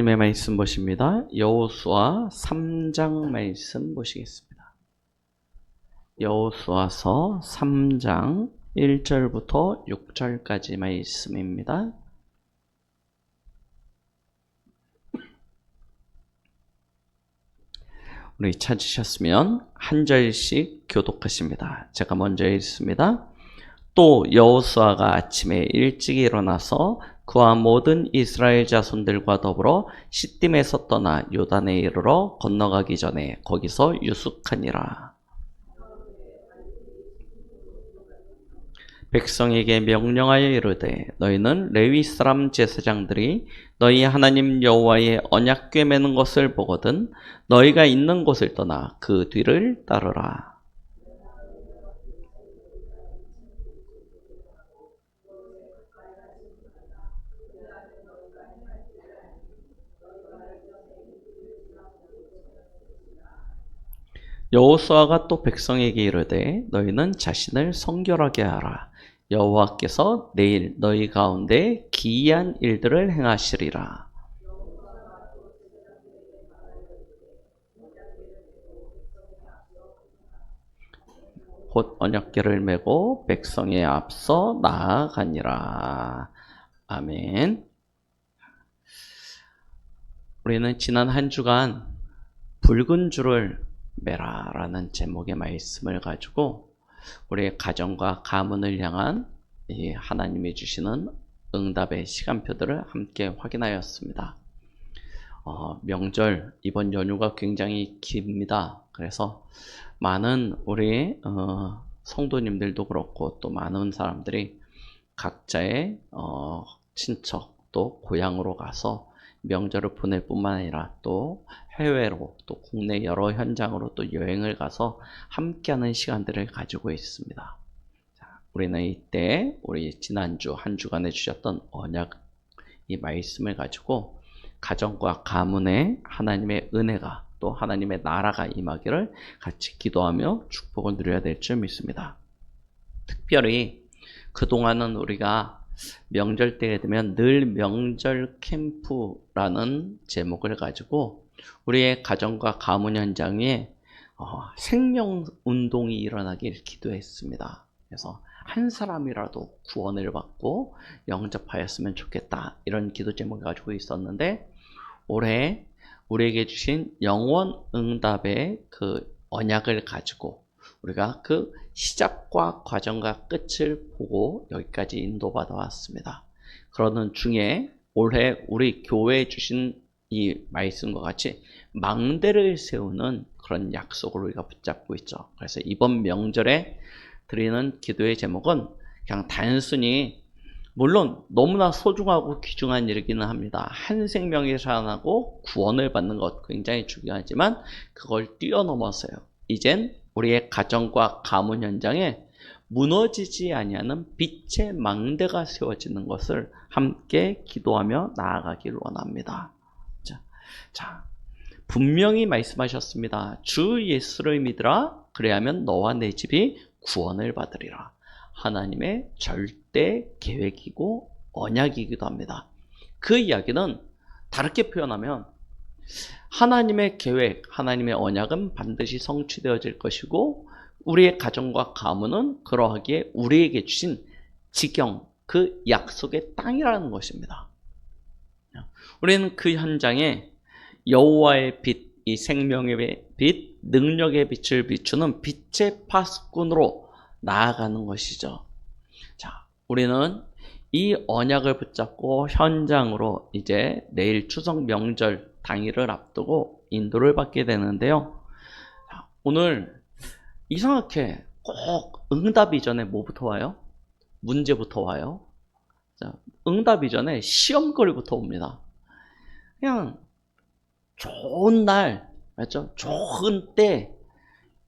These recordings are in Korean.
하나님의 말씀 보십니다. 여호수아 3장 말씀 보시겠습니다. 여호수아서 3장 1절부터 6절까지 말씀입니다. 우리 찾으셨으면 한 절씩 교독하십니다. 제가 먼저 읽습니다. 또 여호수아가 아침에 일찍 일어나서 그와 모든 이스라엘 자손들과 더불어 시딤에서 떠나 요단에 이르러 건너가기 전에 거기서 유숙하니라. 백성에게 명령하여 이르되 너희는 레위 사람 제사장들이 너희 하나님 여호와의 언약궤 매는 것을 보거든 너희가 있는 곳을 떠나 그 뒤를 따르라. 여호수아가 또 백성에게 이르되 너희는 자신을 성결하게 하라. 여호와께서 내일 너희 가운데 기이한 일들을 행하시리라. 곧 언약궤를 메고 백성에 앞서 나아가니라. 아멘. 우리는 지난 한 주간 붉은 줄을 매라라는 제목의 말씀을 가지고 우리의 가정과 가문을 향한 이 하나님이 주시는 응답의 시간표들을 함께 확인하였습니다. 명절 이번 연휴가 굉장히 깁니다. 그래서 많은 우리 성도님들도 그렇고 또 많은 사람들이 각자의 친척 또 고향으로 가서 명절을 보낼 뿐만 아니라 또 해외로 또 국내 여러 현장으로 또 여행을 가서 함께하는 시간들을 가지고 있습니다. 자, 우리는 이때 우리 지난주 한 주간에 주셨던 언약 이 말씀을 가지고 가정과 가문에 하나님의 은혜가 또 하나님의 나라가 임하기를 같이 기도하며 축복을 누려야 될 줄 믿습니다. 특별히 그동안은 우리가 명절 때가 되면 늘 명절 캠프라는 제목을 가지고 우리의 가정과 가문 현장에 생명운동이 일어나길 기도했습니다. 그래서 한 사람이라도 구원을 받고 영접하였으면 좋겠다 이런 기도 제목을 가지고 있었는데 올해 우리에게 주신 영원 응답의 그 언약을 가지고 우리가 그 시작과 과정과 끝을 보고 여기까지 인도받아 왔습니다. 그러는 중에 올해 우리 교회에 주신 이 말씀과 같이 망대를 세우는 그런 약속을 우리가 붙잡고 있죠. 그래서 이번 명절에 드리는 기도의 제목은 그냥 단순히 물론 너무나 소중하고 귀중한 일이기는 합니다. 한 생명이 살아나고 구원을 받는 것 굉장히 중요하지만 그걸 뛰어넘어서요. 이젠 우리의 가정과 가문 현장에 무너지지 아니하는 빛의 망대가 세워지는 것을 함께 기도하며 나아가길 원합니다. 자, 분명히 말씀하셨습니다. 주 예수를 믿으라. 그래야면 너와 내 집이 구원을 받으리라. 하나님의 절대 계획이고 언약이기도 합니다. 그 이야기는 다르게 표현하면 하나님의 계획, 하나님의 언약은 반드시 성취되어질 것이고 우리의 가정과 가문은 그러하기에 우리에게 주신 지경, 그 약속의 땅이라는 것입니다. 우리는 그 현장에 여호와의 빛, 이 생명의 빛, 능력의 빛을 비추는 빛의 파수꾼으로 나아가는 것이죠. 자, 우리는 이 언약을 붙잡고 현장으로 이제 내일 추석 명절 당일을 앞두고 인도를 받게 되는데요. 자, 오늘 이상하게 꼭 응답 이전에 뭐부터 와요? 문제부터 와요. 자, 응답 이전에 시험거리부터 옵니다. 그냥 좋은 날, 맞죠? 좋은 때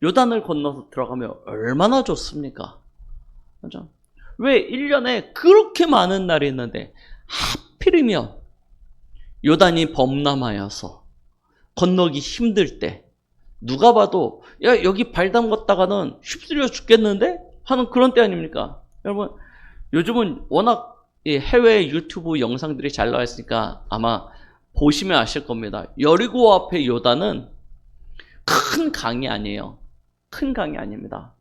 요단을 건너서 들어가면 얼마나 좋습니까? 맞죠? 왜 1년에 그렇게 많은 날이 있는데 하필이면 요단이 범람하여서 건너기 힘들 때 누가 봐도 야 여기 발 담갔다가는 휩쓸려 죽겠는데? 하는 그런 때 아닙니까? 여러분 요즘은 워낙 해외 유튜브 영상들이 잘 나와 있으니까 아마 보시면 아실 겁니다. 여리고 앞에 요단은 큰 강이 아니에요. 큰 강이 아닙니다.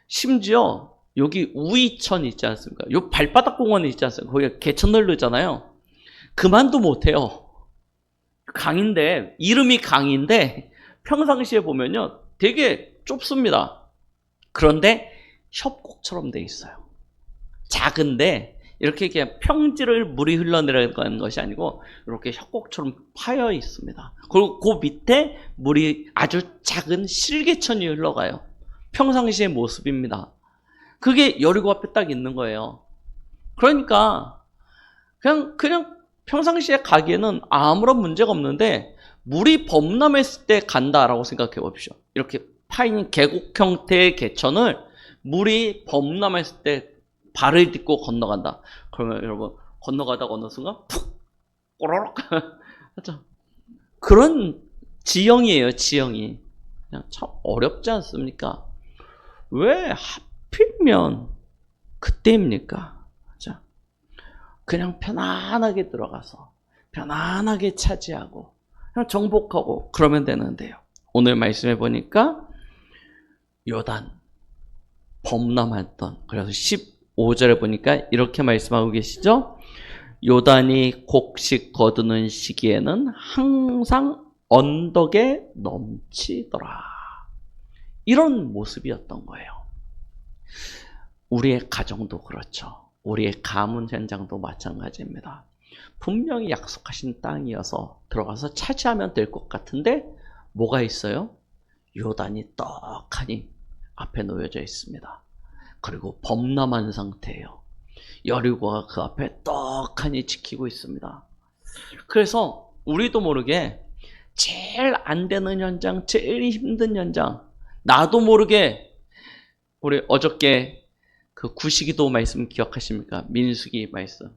심지어 여기 우이천 있지 않습니까? 요 발바닥 공원이 있지 않습니까? 거기가 개천 흐르잖아요. 그만도 못해요. 강인데, 이름이 강인데 평상시에 보면요 되게 좁습니다. 그런데 협곡처럼 돼 있어요. 작은데 이렇게 그냥 평지를 물이 흘러내려가는 것이 아니고 이렇게 협곡처럼 파여 있습니다. 그리고 그 밑에 물이 아주 작은 실개천이 흘러가요. 평상시의 모습입니다. 그게 여리고 앞에 딱 있는 거예요. 그러니까 그냥 평상시에 가기에는 아무런 문제가 없는데 물이 범람했을 때 간다라고 생각해 보십시오. 이렇게 파인 계곡 형태의 개천을 물이 범람했을 때 발을 딛고 건너간다. 그러면 여러분 건너가다가 어느 순간 푹 꼬르륵 그렇죠? 그런 지형이에요. 지형이 그냥 참 어렵지 않습니까? 왜 하필이면 그때입니까? 그렇죠? 그냥 편안하게 들어가서 편안하게 차지하고 그냥 정복하고 그러면 되는데요. 오늘 말씀해 보니까 요단 범람했던, 그래서 15절에 보니까 이렇게 말씀하고 계시죠. 요단이 곡식 거두는 시기에는 항상 언덕에 넘치더라. 이런 모습이었던 거예요. 우리의 가정도 그렇죠. 우리의 가문 현장도 마찬가지입니다. 분명히 약속하신 땅이어서 들어가서 차지하면 될 것 같은데 뭐가 있어요? 요단이 떡하니 앞에 놓여져 있습니다. 그리고 범람한 상태예요. 여리고가 그 앞에 떡하니 지키고 있습니다. 그래서 우리도 모르게 제일 안 되는 현장, 제일 힘든 현장, 나도 모르게 우리 어저께 그 구시기도 말씀 기억하십니까? 민수기 말씀.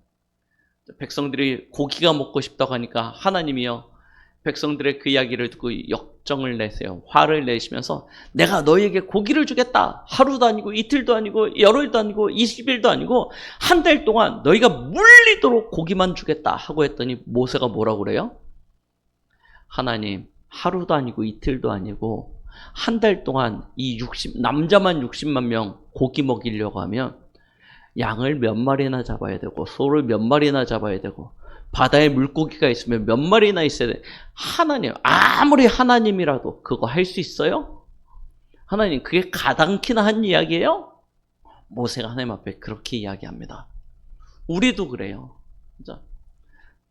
백성들이 고기가 먹고 싶다고 하니까 하나님이요 백성들의 그 이야기를 듣고 역정을 내세요. 화를 내시면서 내가 너희에게 고기를 주겠다. 하루도 아니고 이틀도 아니고 열흘도 아니고 20일도 아니고 한 달 동안 너희가 물리도록 고기만 주겠다 하고 했더니 모세가 뭐라고 그래요? 하나님, 하루도 아니고 이틀도 아니고 한 달 동안 이 남자만 60만 명 고기 먹이려고 하면 양을 몇 마리나 잡아야 되고 소를 몇 마리나 잡아야 되고 바다에 물고기가 있으면 몇 마리나 있어야 돼. 하나님, 아무리 하나님이라도 그거 할 수 있어요? 하나님, 그게 가당키나 한 이야기예요? 모세가 하나님 앞에 그렇게 이야기합니다. 우리도 그래요.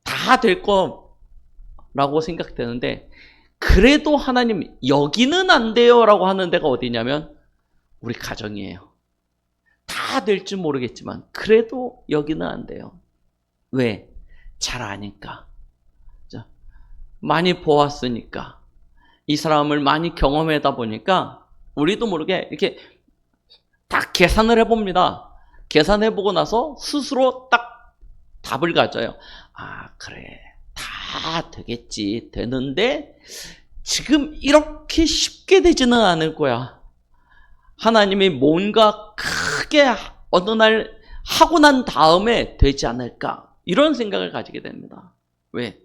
다 될 거라고 생각되는데 그래도 하나님 여기는 안 돼요 라고 하는 데가 어디냐면 우리 가정이에요. 다 될지 모르겠지만 그래도 여기는 안 돼요. 왜? 잘 아니까. 많이 보았으니까. 이 사람을 많이 경험하다 보니까 우리도 모르게 이렇게 다 계산을 해봅니다. 계산해보고 나서 스스로 딱 답을 가져요. 아, 그래. 다 되겠지. 되는데 지금 이렇게 쉽게 되지는 않을 거야. 하나님이 뭔가 크게 어느 날 하고 난 다음에 되지 않을까. 이런 생각을 가지게 됩니다. 왜?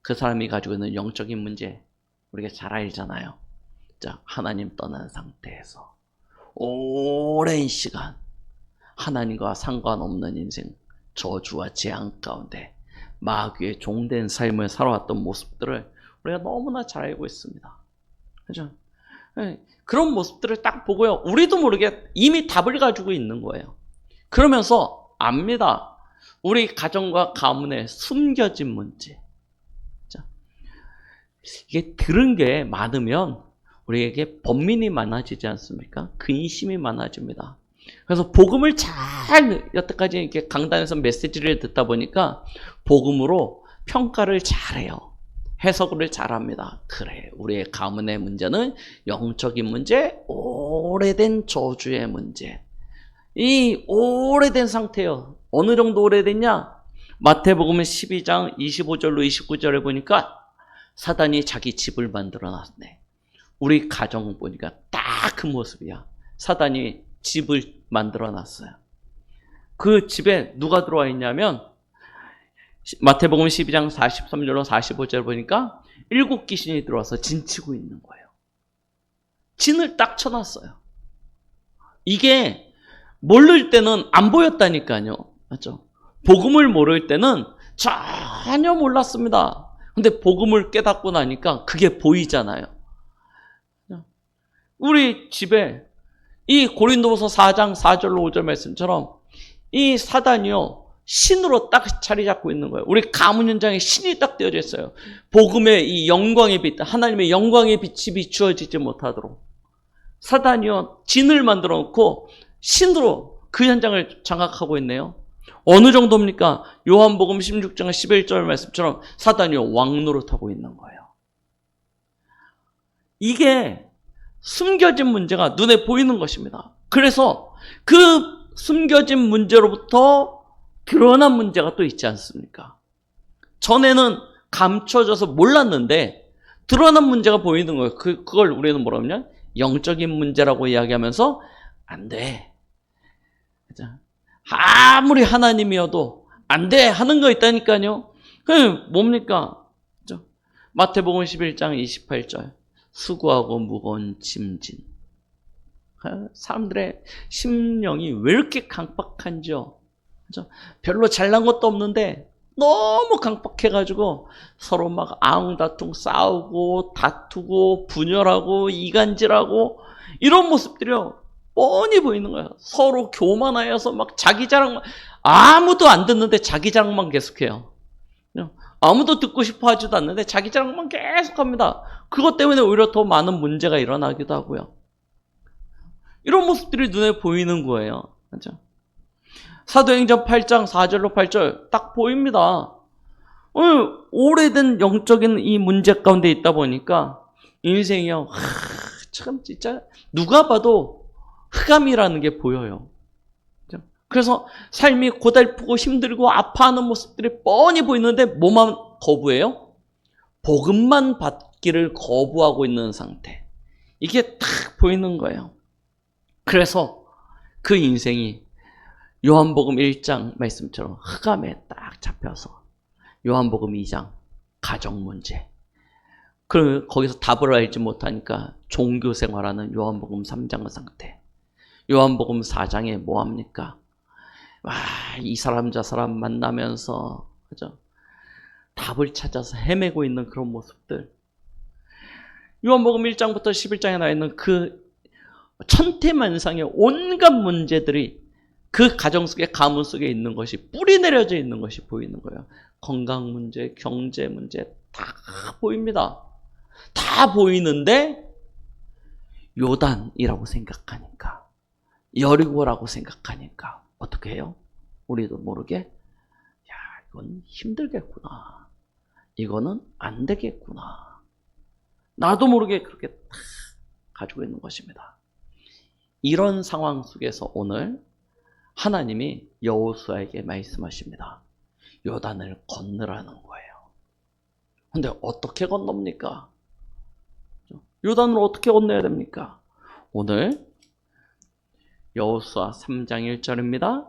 그 사람이 가지고 있는 영적인 문제 우리가 잘 알잖아요. 자, 하나님 떠난 상태에서 오랜 시간 하나님과 상관없는 인생, 저주와 재앙 가운데 마귀의 종된 삶을 살아왔던 모습들을 우리가 너무나 잘 알고 있습니다. 그죠? 그런 모습들을 딱 보고요. 우리도 모르게 이미 답을 가지고 있는 거예요. 그러면서 압니다. 우리 가정과 가문에 숨겨진 문제. 이게 들은 게 많으면 우리에게 번민이 많아지지 않습니까? 근심이 많아집니다. 그래서 복음을 잘 여태까지 이렇게 강단에서 메시지를 듣다 보니까 복음으로 평가를 잘해요. 해석을 잘합니다. 그래, 우리의 가문의 문제는 영적인 문제, 오래된 저주의 문제. 이 오래된 상태요. 어느 정도 오래됐냐? 마태복음 12장 25절로 29절에 보니까 사단이 자기 집을 만들어 놨네. 우리 가정 보니까 딱 그 모습이야. 사단이 집을 만들어 놨어요. 그 집에 누가 들어와 있냐면 마태복음 12장 43절로 45절 보니까 7귀신이 들어와서 진치고 있는 거예요. 진을 딱 쳐놨어요. 이게 모를 때는 안 보였다니까요. 맞죠? 복음을 모를 때는 전혀 몰랐습니다. 근데 복음을 깨닫고 나니까 그게 보이잖아요. 우리 집에 이 고린도후서 4장 4절로 5절 말씀처럼 이 사단이요, 신으로 딱 자리 잡고 있는 거예요. 우리 가문 현장에 신이 딱 떼어져 있어요. 복음의 이 영광의 빛, 하나님의 영광의 빛이 비추어지지 못하도록 사단이요, 진을 만들어 놓고 신으로 그 현장을 장악하고 있네요. 어느 정도입니까? 요한복음 16장 11절 말씀처럼 사단이요, 왕노릇하고 있는 거예요. 이게 숨겨진 문제가 눈에 보이는 것입니다. 그래서 그 숨겨진 문제로부터 드러난 문제가 또 있지 않습니까? 전에는 감춰져서 몰랐는데 드러난 문제가 보이는 거예요. 그걸 우리는 뭐라 하냐? 영적인 문제라고 이야기하면서 안 돼. 아무리 하나님이어도 안 돼 하는 거 있다니까요. 그게 뭡니까? 마태복음 11장 28절. 수고하고 무거운 짐진. 사람들의 심령이 왜 이렇게 강박한지요? 별로 잘난 것도 없는데 너무 강박해가지고 서로 막 아웅다퉁 싸우고 다투고 분열하고 이간질하고 이런 모습들이요, 뻔히 보이는 거예요. 서로 교만하여서 막 자기 자랑만, 아무도 안 듣는데 자기 자랑만 계속해요. 아무도 듣고 싶어 하지도 않는데 자기 자랑만 계속합니다. 그것 때문에 오히려 더 많은 문제가 일어나기도 하고요. 이런 모습들이 눈에 보이는 거예요. 그렇죠? 사도행전 8장 4절로 8절 딱 보입니다. 오래된 영적인 이 문제 가운데 있다 보니까 인생이요, 참 진짜 누가 봐도 흑암이라는 게 보여요. 그래서 삶이 고달프고 힘들고 아파하는 모습들이 뻔히 보이는데 뭐만 거부해요? 복음만 받기를 거부하고 있는 상태. 이게 딱 보이는 거예요. 그래서 그 인생이 요한복음 1장 말씀처럼 흑암에 딱 잡혀서 요한복음 2장 가정 문제, 거기서 답을 알지 못하니까 종교 생활하는 요한복음 3장 상태, 요한복음 4장에 뭐합니까? 이 사람 저 사람 만나면서, 그죠? 답을 찾아서 헤매고 있는 그런 모습들. 요한복음 1장부터 11장에 나와 있는 그 천태만상의 온갖 문제들이 그 가정 속에, 가문 속에 있는 것이, 뿌리 내려져 있는 것이 보이는 거예요. 건강 문제, 경제 문제 다 보입니다. 다 보이는데 요단이라고 생각하니까, 여리고라고 생각하니까 어떻게 해요? 우리도 모르게 이건 힘들겠구나, 이거는 안 되겠구나, 나도 모르게 그렇게 딱 가지고 있는 것입니다. 이런 상황 속에서 오늘 하나님이 여호수아에게 말씀하십니다. 요단을 건너라는 거예요. 근데 어떻게 건넙니까? 요단을 어떻게 건너야 됩니까? 오늘 여호수아 3장 1절입니다.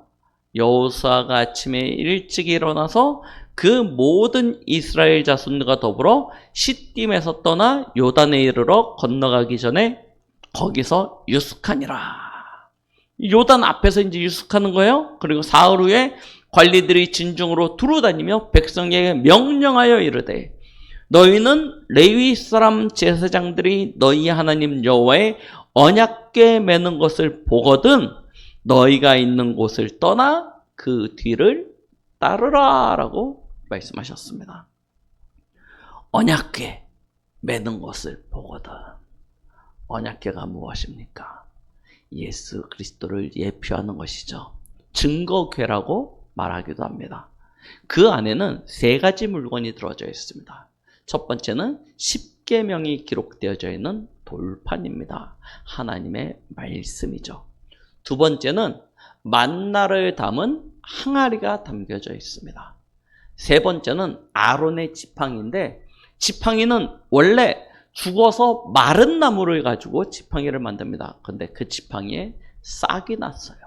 여호수아가 아침에 일찍 일어나서 그 모든 이스라엘 자손들과 더불어 시딤에서 떠나 요단에 이르러 건너가기 전에 거기서 유숙하니라. 요단 앞에서 이제 유숙하는 거예요. 그리고 사흘 후에 관리들이 진중으로 두루다니며 백성에게 명령하여 이르되, 너희는 레위 사람 제사장들이 너희 하나님 여호와의 언약궤 매는 것을 보거든 너희가 있는 곳을 떠나 그 뒤를 따르라 라고 말씀하셨습니다. 언약궤 매는 것을 보거든. 언약궤가 무엇입니까? 예수 그리스도를 예표하는 것이죠. 증거궤라고 말하기도 합니다. 그 안에는 3가지 물건이 들어져 있습니다. 첫 번째는 10계명이 기록되어져 있는 돌판입니다. 하나님의 말씀이죠. 두 번째는 만나를 담은 항아리가 담겨져 있습니다. 세 번째는 아론의 지팡이인데, 지팡이는 원래 죽어서 마른 나무를 가지고 지팡이를 만듭니다. 그런데 그 지팡이에 싹이 났어요.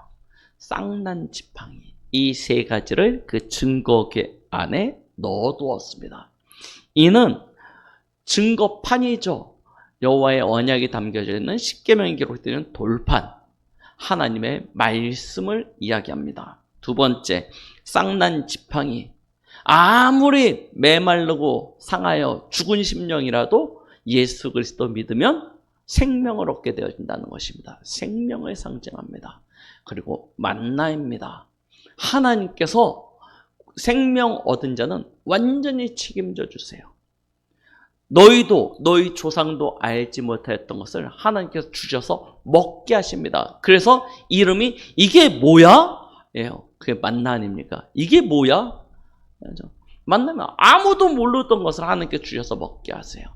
싹난 지팡이. 이 3가지를 그 증거궤 안에 넣어두었습니다. 이는 증거판이죠. 여호와의 언약이 담겨져 있는 십계명이 기록되어 있는 돌판, 하나님의 말씀을 이야기합니다. 두 번째, 쌍난 지팡이. 아무리 메마르고 상하여 죽은 심령이라도 예수 그리스도 믿으면 생명을 얻게 되어진다는 것입니다. 생명을 상징합니다. 그리고 만나입니다. 하나님께서 생명 얻은 자는 완전히 책임져 주세요. 너희도 너희 조상도 알지 못하였던 것을 하나님께서 주셔서 먹게 하십니다. 그래서 이름이 이게 뭐야? 예요. 그게 만나 아닙니까? 이게 뭐야? 만나면 아무도 모르던 것을 하나님께 주셔서 먹게 하세요.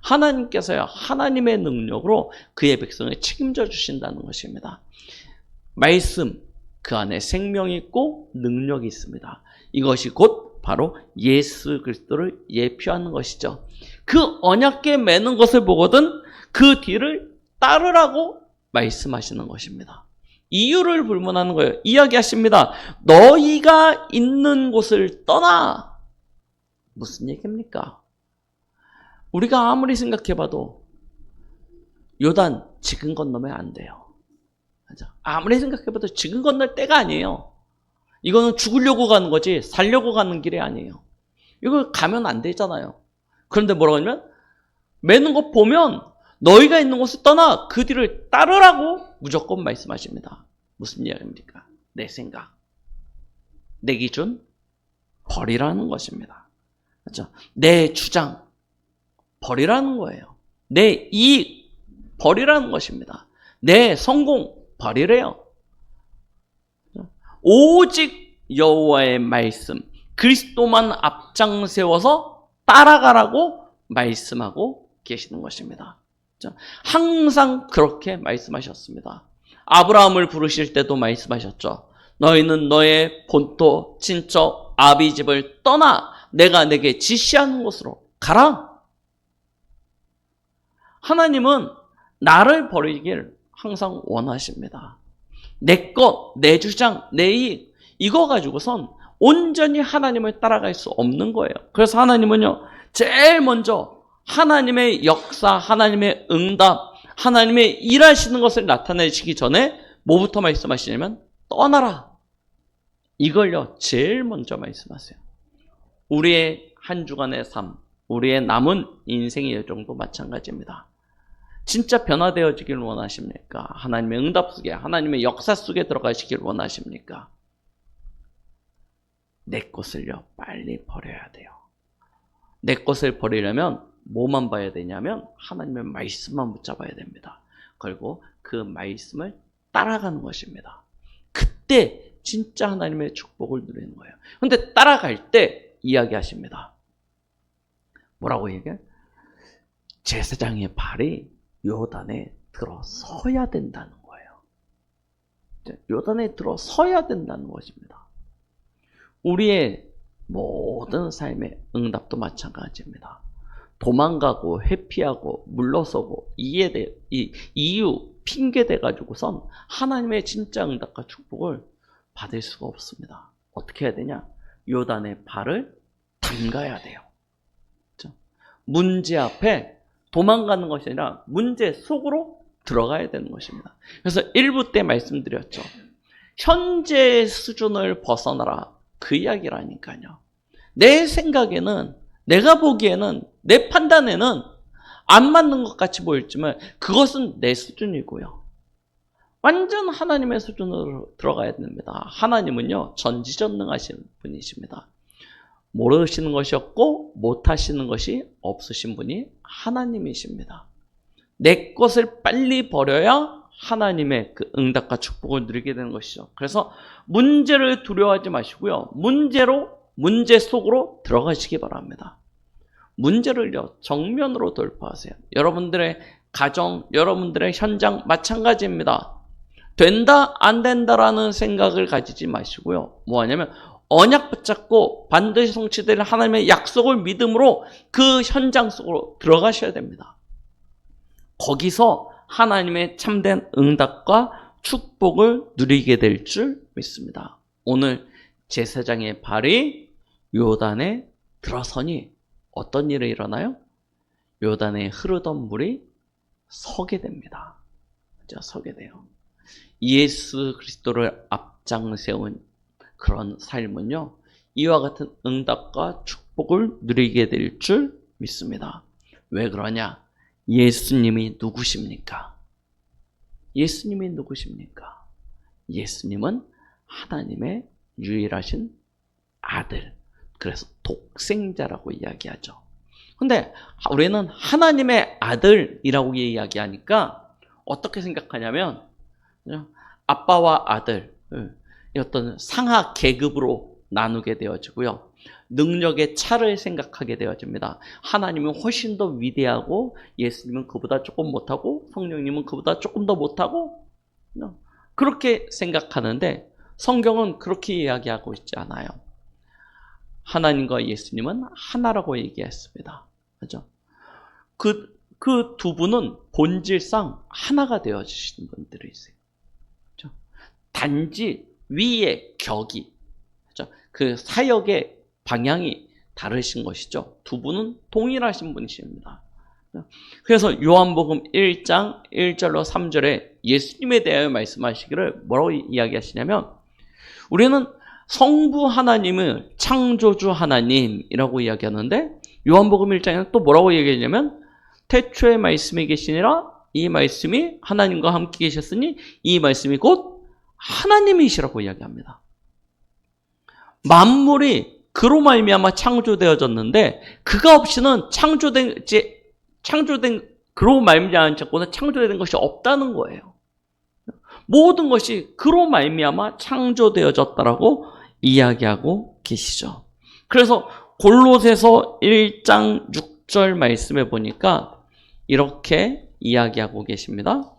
하나님께서요, 하나님의 능력으로 그의 백성을 책임져 주신다는 것입니다. 말씀, 그 안에 생명이 있고 능력이 있습니다. 이것이 곧 바로 예수 그리스도를 예표하는 것이죠. 그 언약궤 매는 것을 보거든 그 뒤를 따르라고 말씀하시는 것입니다. 이유를 불문하는 거예요. 이야기하십니다. 너희가 있는 곳을 떠나. 무슨 얘기입니까? 우리가 아무리 생각해봐도 요단 지금 건너면 안 돼요. 아무리 생각해봐도 지금 건널 때가 아니에요. 이거는 죽으려고 가는 거지 살려고 가는 길이 아니에요. 이거 가면 안 되잖아요. 그런데 뭐라고 하냐면 매는 거 보면 너희가 있는 곳을 떠나 그 뒤를 따르라고 무조건 말씀하십니다. 무슨 이야기입니까? 내 생각, 내 기준 버리라는 것입니다. 그렇죠? 내 주장 버리라는 거예요. 내 이익 버리라는 것입니다. 내 성공 버리래요. 오직 여호와의 말씀, 그리스도만 앞장 세워서 따라가라고 말씀하고 계시는 것입니다. 항상 그렇게 말씀하셨습니다. 아브라함을 부르실 때도 말씀하셨죠. 너희는 너의 본토, 친척, 아비 집을 떠나 내가 내게 지시하는 곳으로 가라. 하나님은 나를 버리길 항상 원하십니다. 내 것, 내 주장, 내 이익 이거 가지고선 온전히 하나님을 따라갈 수 없는 거예요. 그래서 하나님은요, 제일 먼저 하나님의 역사, 하나님의 응답, 하나님의 일하시는 것을 나타내시기 전에 뭐부터 말씀하시냐면 떠나라. 이걸요 제일 먼저 말씀하세요. 우리의 한 주간의 삶, 우리의 남은 인생의 여정도 마찬가지입니다. 진짜 변화되어지길 원하십니까? 하나님의 응답 속에, 하나님의 역사 속에 들어가시길 원하십니까? 내 것을요 빨리 버려야 돼요. 내 것을 버리려면 뭐만 봐야 되냐면 하나님의 말씀만 붙잡아야 됩니다. 그리고 그 말씀을 따라가는 것입니다. 그때 진짜 하나님의 축복을 누리는 거예요. 그런데 따라갈 때 이야기하십니다. 뭐라고 얘기해? 제사장의 발이 요단에 들어서야 된다는 거예요. 요단에 들어서야 된다는 것입니다. 우리의 모든 삶의 응답도 마찬가지입니다. 도망가고 회피하고 물러서고 이유 핑계 대가지고선 하나님의 진짜 응답과 축복을 받을 수가 없습니다. 어떻게 해야 되냐? 요단의 발을 담가야 돼요. 그렇죠? 문제 앞에 도망가는 것이 아니라 문제 속으로 들어가야 되는 것입니다. 그래서 1부 때 말씀드렸죠. 현재의 수준을 벗어나라. 그 이야기라니까요. 내 생각에는, 내가 보기에는, 내 판단에는 안 맞는 것 같이 보였지만 그것은 내 수준이고요. 완전 하나님의 수준으로 들어가야 됩니다. 하나님은요, 전지전능하신 분이십니다. 모르시는 것이 없고 못하시는 것이 없으신 분이 하나님이십니다. 내 것을 빨리 버려야 하나님의 그 응답과 축복을 누리게 되는 것이죠. 그래서 문제를 두려워하지 마시고요. 문제 속으로 들어가시기 바랍니다. 문제를요, 정면으로 돌파하세요. 여러분들의 가정, 여러분들의 현장 마찬가지입니다. 된다, 안 된다라는 생각을 가지지 마시고요. 뭐 하냐면 언약 붙잡고 반드시 성취될 하나님의 약속을 믿음으로 그 현장 속으로 들어가셔야 됩니다. 거기서 하나님의 참된 응답과 축복을 누리게 될 줄 믿습니다. 오늘 제사장의 발이 요단에 들어서니 어떤 일이 일어나요? 요단에 흐르던 물이 서게 됩니다. 자, 서게 돼요. 예수 그리스도를 앞장 세운 그런 삶은요, 이와 같은 응답과 축복을 누리게 될 줄 믿습니다. 왜 그러냐? 예수님이 누구십니까? 예수님이 누구십니까? 예수님은 하나님의 유일하신 아들, 그래서 독생자라고 이야기하죠. 근데 우리는 하나님의 아들이라고 이야기하니까 어떻게 생각하냐면 아빠와 아들 어떤 상하 계급으로 나누게 되어지고요. 능력의 차를 생각하게 되어집니다. 하나님은 훨씬 더 위대하고 예수님은 그보다 조금 못하고 성령님은 그보다 조금 더 못하고 그렇게 생각하는데 성경은 그렇게 이야기하고 있지 않아요. 하나님과 예수님은 하나라고 얘기했습니다. 그죠? 그 두 분은 본질상 하나가 되어주신 분들이세요. 그죠? 단지 위의 격이, 그죠? 그 사역의 방향이 다르신 것이죠. 두 분은 동일하신 분이십니다. 그래서 요한복음 1장 1절로 3절에 예수님에 대하여 말씀하시기를 뭐라고 이야기하시냐면, 우리는 성부 하나님을 창조주 하나님이라고 이야기하는데, 요한복음 1장에는 또 뭐라고 얘기하냐면, 태초에 말씀이 계시니라, 이 말씀이 하나님과 함께 계셨으니 이 말씀이 곧 하나님이시라고 이야기합니다. 만물이 그로 말미암아 창조되어졌는데, 그가 없이는 창조된 그로 말미암은 창조된 것이 없다는 거예요. 모든 것이 그로 말미암아 창조되어졌다라고 이야기하고 계시죠. 그래서 골로새서 1장 6절 말씀에 보니까 이렇게 이야기하고 계십니다.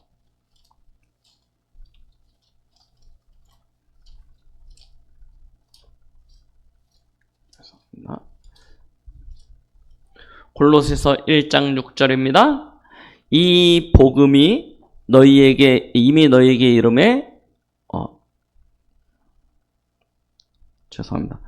골로새서 1장 6절입니다. 이 복음이 이미 너희에게 이름에 죄송합니다.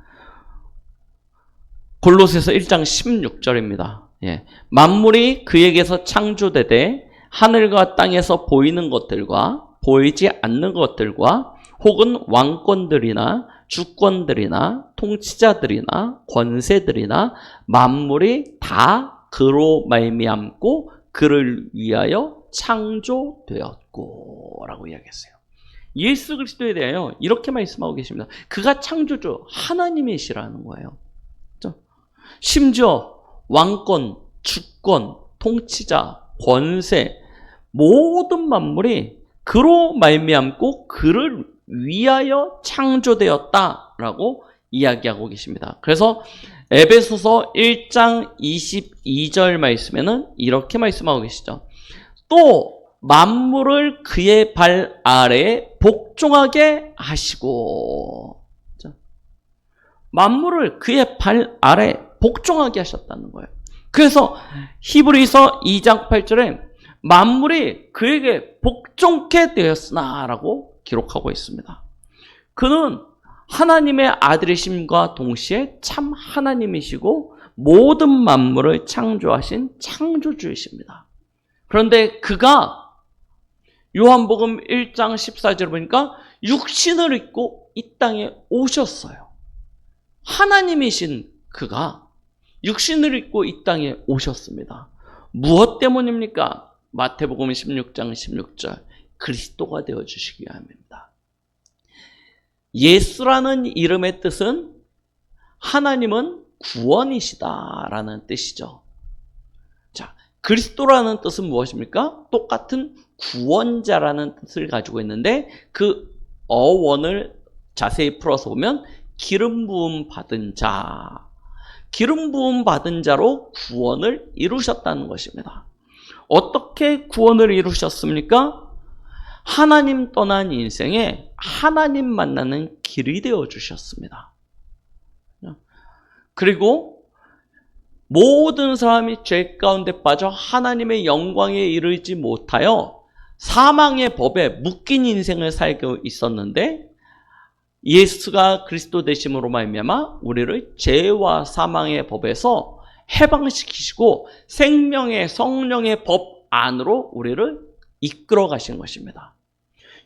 골로새서 1장 16절입니다. 예. 만물이 그에게서 창조되되 하늘과 땅에서 보이는 것들과 보이지 않는 것들과 혹은 왕권들이나 주권들이나 통치자들이나 권세들이나 만물이 다 그로 말미암고 그를 위하여 창조되었고 라고 이야기했어요. 예수 그리스도에 대하여 이렇게 말씀하고 계십니다. 그가 창조주 하나님이시라는 거예요. 심지어 왕권, 주권, 통치자, 권세, 모든 만물이 그로 말미암고 그를 위하여 창조되었다라고 이야기하고 계십니다. 그래서 에베소서 1장 22절 말씀에는 이렇게 말씀하고 계시죠. 또 만물을 그의 발 아래에 복종하게 하시고, 만물을 그의 발 아래 복종하게 하셨다는 거예요. 그래서 히브리서 2장 8절에 만물이 그에게 복종케 되었으나 라고 기록하고 있습니다. 그는 하나님의 아들이심과 동시에 참 하나님이시고 모든 만물을 창조하신 창조주이십니다. 그런데 그가 요한복음 1장 14절을 보니까 육신을 입고 이 땅에 오셨어요. 하나님이신 그가 육신을 입고 이 땅에 오셨습니다. 무엇 때문입니까? 마태복음 16장 16절, 그리스도가 되어주시기 위함입니다. 예수라는 이름의 뜻은 하나님은 구원이시다라는 뜻이죠. 자, 그리스도라는 뜻은 무엇입니까? 똑같은 구원자라는 뜻을 가지고 있는데 그 어원을 자세히 풀어서 보면 기름 부음 받은 자, 기름 부음 받은 자로 구원을 이루셨다는 것입니다. 어떻게 구원을 이루셨습니까? 하나님 떠난 인생에 하나님 만나는 길이 되어 주셨습니다. 그리고 모든 사람이 죄 가운데 빠져 하나님의 영광에 이르지 못하여 사망의 법에 묶인 인생을 살고 있었는데 예수가 그리스도 되심으로 말미암아 우리를 죄와 사망의 법에서 해방시키시고 생명의 성령의 법 안으로 우리를 이끌어 가신 것입니다.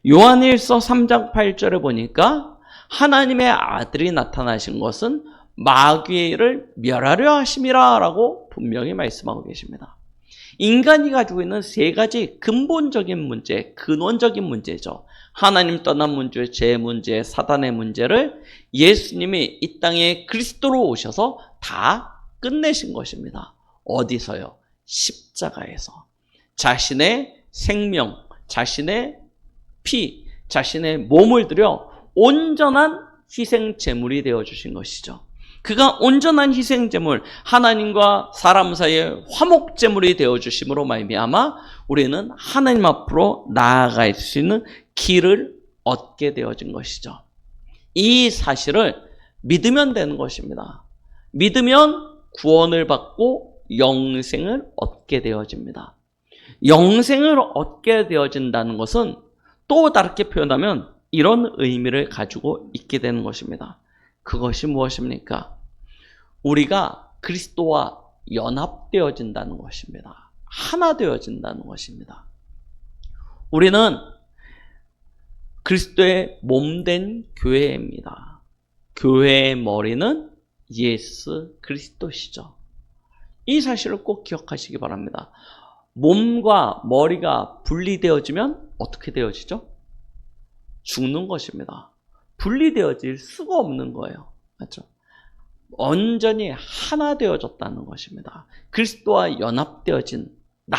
요한일서 3장 8절에 보니까 하나님의 아들이 나타나신 것은 마귀를 멸하려 하심이라 라고 분명히 말씀하고 계십니다. 인간이 가지고 있는 세 가지 근본적인 문제, 근원적인 문제죠. 하나님 떠난 문제, 죄 문제, 사단의 문제를 예수님이 이 땅에 그리스도로 오셔서 다 끝내신 것입니다. 어디서요? 십자가에서. 자신의 생명, 자신의 피, 자신의 몸을 들여 온전한 희생 제물이 되어 주신 것이죠. 그가 온전한 희생 제물, 하나님과 사람 사이의 화목 제물이 되어 주심으로 말미암아 우리는 하나님 앞으로 나아갈 수 있는 길을 얻게 되어진 것이죠. 이 사실을 믿으면 되는 것입니다. 믿으면 구원을 받고 영생을 얻게 되어집니다. 영생을 얻게 되어진다는 것은 또 다르게 표현하면 이런 의미를 가지고 있게 되는 것입니다. 그것이 무엇입니까? 우리가 그리스도와 연합되어진다는 것입니다. 하나 되어진다는 것입니다. 우리는 그리스도의 몸된 교회입니다. 교회의 머리는 예수 그리스도시죠. 이 사실을 꼭 기억하시기 바랍니다. 몸과 머리가 분리되어지면 어떻게 되어지죠? 죽는 것입니다. 분리되어질 수가 없는 거예요. 맞죠? 온전히 하나 되어졌다는 것입니다. 그리스도와 연합되어진 나.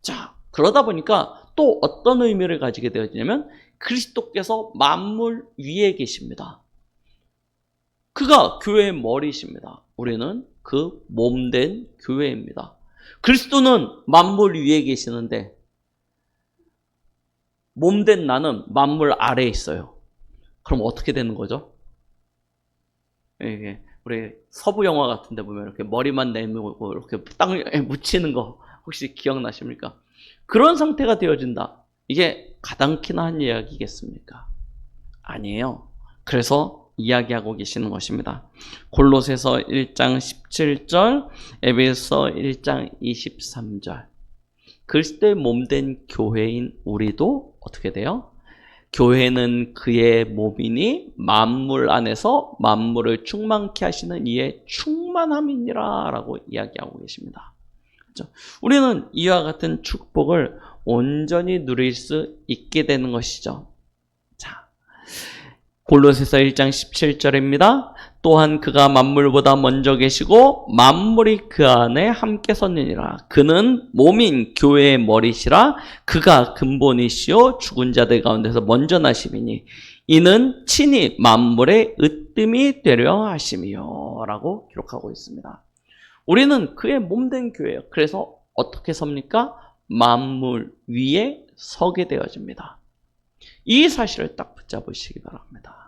자, 그러다 보니까 또 어떤 의미를 가지게 되어지냐면 그리스도께서 만물 위에 계십니다. 그가 교회의 머리이십니다. 우리는 그 몸된 교회입니다. 그리스도는 만물 위에 계시는데 몸된 나는 만물 아래에 있어요. 그럼 어떻게 되는 거죠? 이게 우리 서부 영화 같은 데 보면 이렇게 머리만 내밀고 이렇게 땅에 묻히는 거 혹시 기억나십니까? 그런 상태가 되어진다. 이게 가당키나 한 이야기겠습니까? 아니에요. 그래서 이야기하고 계시는 것입니다. 골로새서 1장 17절, 에베소 1장 23절. 그리스도의 몸된 교회인 우리도 어떻게 돼요? 교회는 그의 몸이니 만물 안에서 만물을 충만케 하시는 이의 충만함이니라 라고 이야기하고 계십니다. 그렇죠? 우리는 이와 같은 축복을 온전히 누릴 수 있게 되는 것이죠. 자, 골로새서 1장 17절입니다. 또한 그가 만물보다 먼저 계시고 만물이 그 안에 함께 섰느니라. 그는 몸인 교회의 머리시라. 그가 근본이시요 죽은 자들 가운데서 먼저 나심이니 이는 친히 만물의 으뜸이 되려 하심이요 라고 기록하고 있습니다. 우리는 그의 몸된 교회예요. 그래서 어떻게 섭니까? 만물 위에 서게 되어집니다. 이 사실을 딱 붙잡으시기 바랍니다.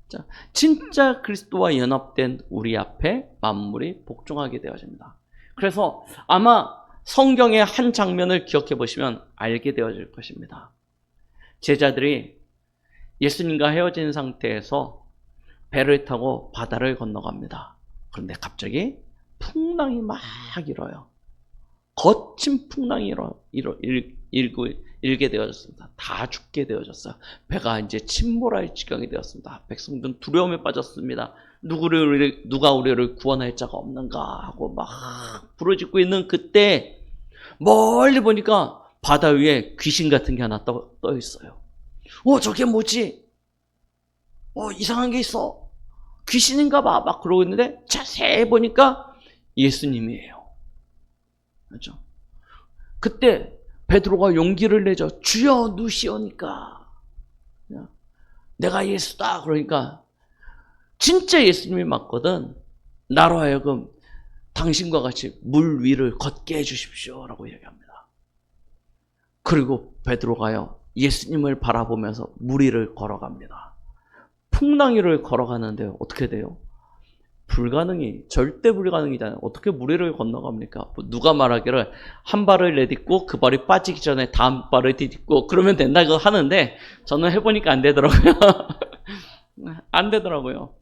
자, 진짜 그리스도와 연합된 우리 앞에 만물이 복종하게 되어집니다. 그래서 아마 성경의 한 장면을 기억해 보시면 알게 되어질 것입니다. 제자들이 예수님과 헤어진 상태에서 배를 타고 바다를 건너갑니다. 그런데 갑자기 풍랑이 막 일어요. 거친 풍랑이 일게 되어졌습니다. 다 죽게 되어졌어요. 배가 이제 침몰할 지경이 되었습니다. 백성들은 두려움에 빠졌습니다. 누가 우리를 구원할 자가 없는가 하고 막 부르짖고 있는 그때 멀리 보니까 바다 위에 귀신 같은 게 하나 떠 있어요. 저게 뭐지? 이상한 게 있어. 귀신인가 봐. 막 그러고 있는데 자세히 보니까 예수님이에요. 그렇죠? 그때 베드로가 용기를 내죠. 주여 누시오니까. 내가 예수다. 그러니까 진짜 예수님이 맞거든. 나로 하여금 당신과 같이 물 위를 걷게 해주십시오 라고 얘기합니다. 그리고 베드로가요 예수님을 바라보면서 물 위를 걸어갑니다. 풍랑 위를 걸어가는데 어떻게 돼요? 절대 불가능이잖아요. 어떻게 물 위를 건너갑니까? 누가 말하기를 한 발을 내딛고 그 발이 빠지기 전에 다음 발을 디딛고 그러면 된다고 하는데 저는 해보니까 안 되더라고요. 안 되더라고요.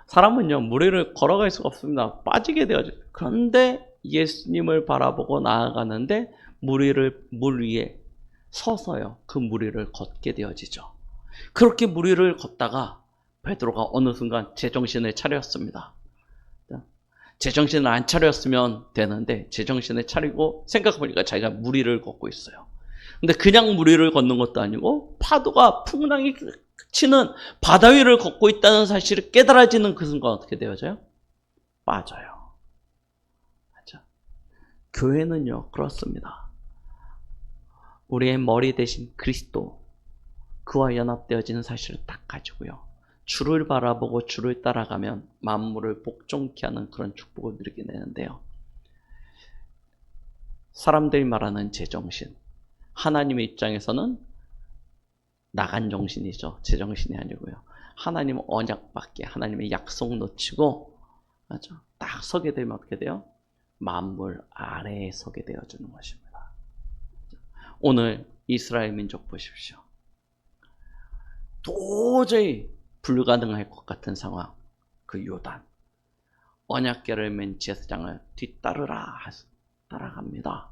사람은요, 물 위를 걸어갈 수가 없습니다. 빠지게 되어져요. 그런데 예수님을 바라보고 나아가는데 물 위에 서서요, 그 물 위를 걷게 되어지죠. 그렇게 물 위를 걷다가 베드로가 어느 순간 제정신을 차렸습니다. 제정신을 안 차렸으면 되는데 제정신을 차리고 생각해보니까 자기가 물 위를 걷고 있어요. 근데 그냥 물 위를 걷는 것도 아니고 파도가 풍랑이 치는 바다 위를 걷고 있다는 사실을 깨달아지는 그 순간 어떻게 되어져요? 빠져요. 맞죠? 교회는요, 그렇습니다. 우리의 머리 대신 그리스도, 그와 연합되어지는 사실을 딱 가지고요, 주를 바라보고 주를 따라가면 만물을 복종케 하는 그런 축복을 누리게 되는데요. 사람들이 말하는 제정신, 하나님의 입장에서는 나간 정신이죠. 제정신이 아니고요. 하나님 언약밖에, 하나님의 약속 놓치고, 맞죠? 딱 서게 되면 어떻게 돼요? 만물 아래에 서게 되어주는 것입니다. 오늘 이스라엘 민족 보십시오. 도저히 불가능할 것 같은 상황, 그 요단, 언약궤를 맨 제사장을 따라갑니다.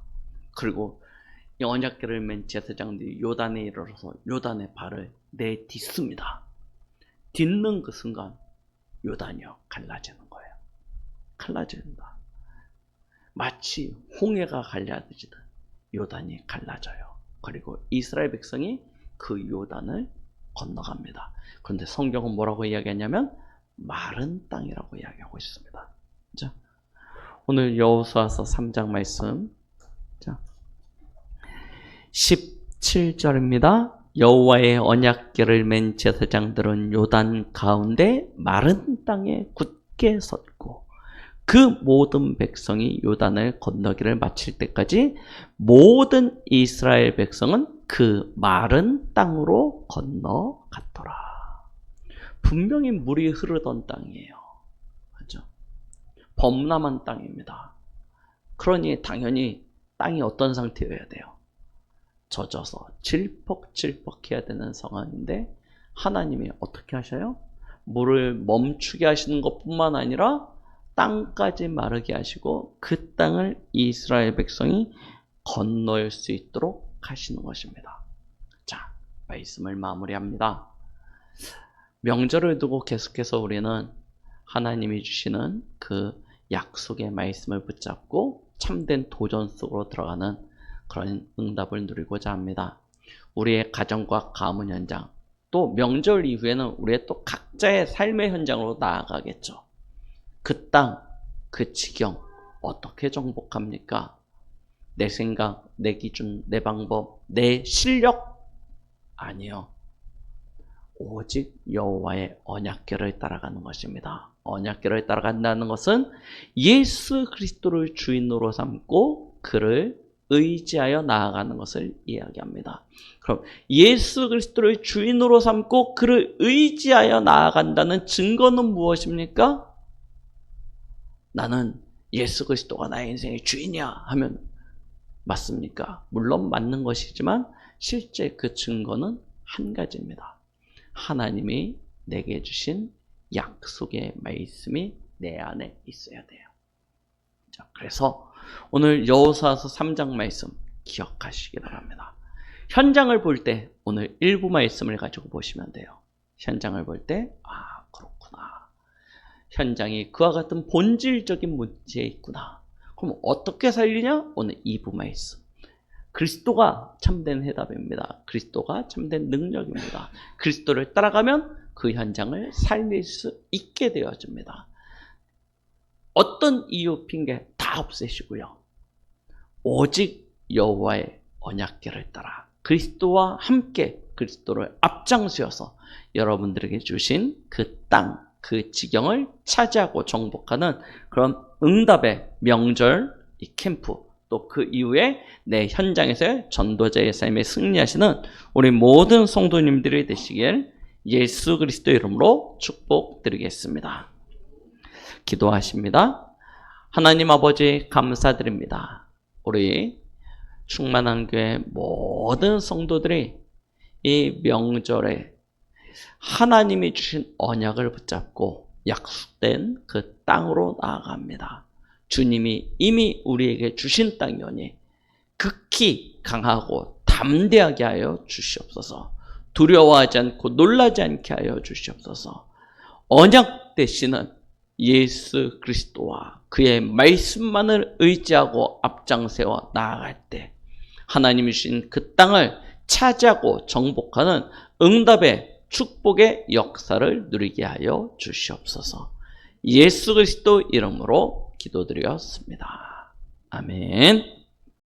그리고 이 언약궤를 맨 제사장들이 요단에 이르러서 요단의 발을 내딛습니다. 딛는 그 순간 요단이요, 갈라지는 거예요. 갈라진다. 마치 홍해가 갈라지듯 요단이 갈라져요. 그리고 이스라엘 백성이 그 요단을 건너갑니다. 그런데 성경은 뭐라고 이야기하냐면 마른 땅이라고 이야기하고 있습니다. 자, 오늘 여호수아서 3장 말씀, 자, 17절입니다. 여호와의 언약궤를 맨 제사장들은 요단 가운데 마른 땅에 굳게 섰고 그 모든 백성이 요단을 건너기를 마칠 때까지 모든 이스라엘 백성은 그 마른 땅으로 건너갔더라. 분명히 물이 흐르던 땅이에요. 그렇죠? 범람한 땅입니다. 그러니 당연히 땅이 어떤 상태여야 돼요? 젖어서 질퍽질퍽해야 되는 상황인데 하나님이 어떻게 하셔요? 물을 멈추게 하시는 것뿐만 아니라 땅까지 마르게 하시고 그 땅을 이스라엘 백성이 건널 수 있도록 하시는 것입니다. 자, 말씀을 마무리합니다. 명절을 두고 계속해서 우리는 하나님이 주시는 그 약속의 말씀을 붙잡고 참된 도전 속으로 들어가는 그런 응답을 누리고자 합니다. 우리의 가정과 가문 현장, 또 명절 이후에는 우리의 또 각자의 삶의 현장으로 나아가겠죠. 그 땅, 그 지경 어떻게 정복합니까? 내 생각, 내 기준, 내 방법, 내 실력? 아니요. 오직 여호와의 언약궤를 따라가는 것입니다. 언약궤를 따라간다는 것은 예수 그리스도를 주인으로 삼고 그를 의지하여 나아가는 것을 이야기합니다. 그럼 예수 그리스도를 주인으로 삼고 그를 의지하여 나아간다는 증거는 무엇입니까? 나는 예수 그리스도가 나의 인생의 주인이야 하면 맞습니까? 물론 맞는 것이지만 실제 그 증거는 한 가지입니다. 하나님이 내게 주신 약속의 말씀이 내 안에 있어야 돼요. 자, 그래서 오늘 여호수아서 3장 말씀 기억하시기 바랍니다. 현장을 볼 때 오늘 일부 말씀을 가지고 보시면 돼요. 현장을 볼 때 그렇구나. 현장이 그와 같은 본질적인 문제에 있구나. 그럼 어떻게 살리냐? 오늘 2부 말씀. 그리스도가 참된 해답입니다. 그리스도가 참된 능력입니다. 그리스도를 따라가면 그 현장을 살릴 수 있게 되어집니다. 어떤 이유, 핑계 다 없애시고요. 오직 여호와의 언약궤를 따라 그리스도와 함께 그리스도를 앞장서서 여러분들에게 주신 그 땅, 그 지경을 차지하고 정복하는 그런 응답의 명절, 이 캠프, 또 그 이후에 내 현장에서의 전도자의 삶에 승리하시는 우리 모든 성도님들이 되시길 예수 그리스도 이름으로 축복드리겠습니다. 기도하십니다. 하나님 아버지 감사드립니다. 우리 충만한 교회 모든 성도들이 이 명절에 하나님이 주신 언약을 붙잡고 약속된 그 땅으로 나아갑니다. 주님이 이미 우리에게 주신 땅이오니 극히 강하고 담대하게 하여 주시옵소서. 두려워하지 않고 놀라지 않게 하여 주시옵소서. 언약 되시는 예수 그리스도와 그의 말씀만을 의지하고 앞장세워 나아갈 때 하나님이 주신 그 땅을 차지하고 정복하는 응답의 축복의 역사를 누리게 하여 주시옵소서. 예수 그리스도 이름으로 기도드렸습니다. 아멘.